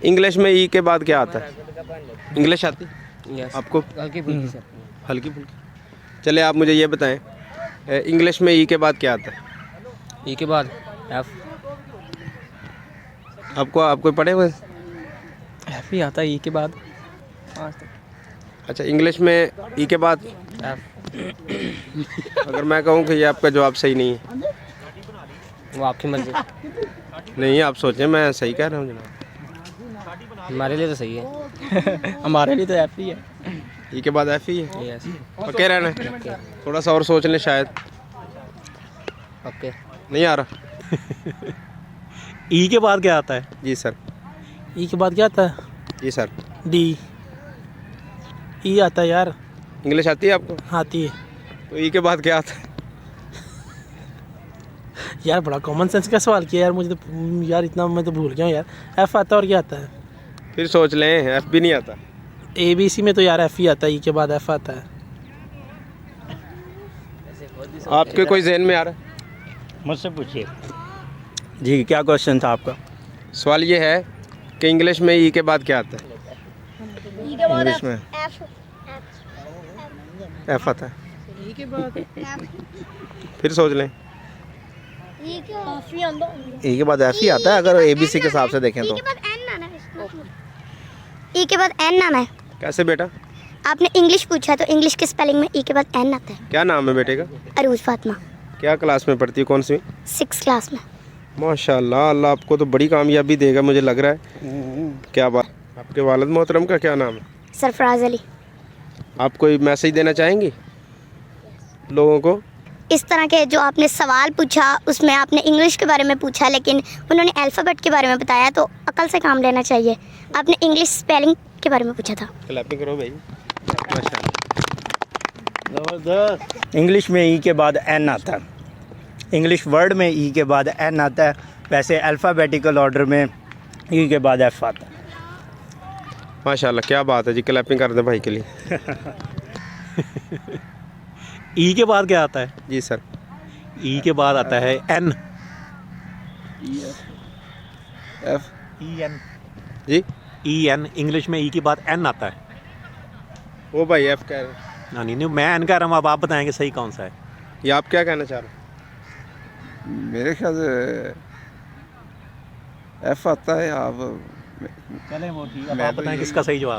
English में E के बाद क्या आता है? इंग्लिश आती यस आपको? हल्की फुल्की सर। हल्की फुल्की। चलिए आप मुझे ये बताएं, इंग्लिश में ई के बाद क्या आता है? ई के बाद एफ आपको पढ़े हुए? एफ ही आता है ई के बाद। अच्छा, इंग्लिश में ई के बाद एफ अगर मैं कहूँ कि ये आपका जवाब सही नहीं है? वो आपकी मर्जी। नहीं, आप सोचें, मैं सही कह रहा हूँ जनाब। हमारे लिए तो सही है। हमारे लिए तो एफ ही है। ई के बाद एफ ही है? यस पक्के रहना? थोड़ा सा और सोच लें, शायद। ओके। नहीं आ रहा? ई के बाद क्या आता है? जी सर। ई के बाद क्या आता है? जी सर। डी। ई आता है यार। इंग्लिश आती है आपको? आती है तो ई के बाद क्या आता है? यार, बड़ा कॉमन सेंस का सवाल किया यार, मुझे तो यार इतना मैं तो भूल गया हूँ यार। एफ आता है और क्या आता है? फिर सोच लें, एफ भी नहीं आता। ए बी सी में तो यार एफ ही आता है, ई के बाद एफ आता है। आपके कोई जहन में आ रहा है? मुझसे पूछिए जी, क्या क्वेश्चन था आपका? सवाल ये है कि इंग्लिश में ई के बाद क्या आता है? इंग्लिश में एफ आता है। फिर सोच लें। ई के बाद एफ ही आता है अगर ABC के हिसाब से देखें तो। ई के बाद एन आना है। कैसे बेटा? आपने इंग्लिश पूछा तो इंग्लिश के स्पेलिंग में ई के बाद एन आता है। क्या नाम है बेटे का? अरूज फातिमा, क्या क्लास में पढ़ती है, कौन सी? 6th क्लास में। माशाल्लाह, अल्लाह आपको तो बड़ी कामयाबी देगा मुझे लग रहा है। क्या बात। आपके वालिद मोहतरम का क्या नाम है? सरफराज अली। आप कोई मैसेज देना चाहेंगी लोगों को? इस तरह के जो आपने सवाल पूछा उसमें आपने इंग्लिश के बारे में पूछा, लेकिन उन्होंने अल्फ़ाबेट के बारे में बताया, तो अकल से काम लेना चाहिए। आपने इंग्लिश स्पेलिंग के बारे में पूछा था। क्लैपिंग करो भाई। ज़बरदस्त। इंग्लिश में ई के बाद एन आता है। इंग्लिश वर्ड में ई के बाद एन आता है। वैसे अल्फ़ाबेटिकल ऑर्डर में ई के बाद एफ आता है। माशाल्लाह, क्या बात है जी। क्लैपिंग कर दें भाई के लिए। ई के बाद क्या आता है? जी सर। ई के बाद आता है N. F E N. G. E N, English में ई के बाद एन आता है। वो भाई एफ कह रहे हैं। नहीं नहीं, मैं एन कह रहा हूँ, अब आप बताएंगे सही कौन सा है। ये आप क्या कहना चाह रहे हैं? मेरे ख्याल से एफ आता है। आप चलें वो ठीक है, आप बताएं किसका सही जवाब।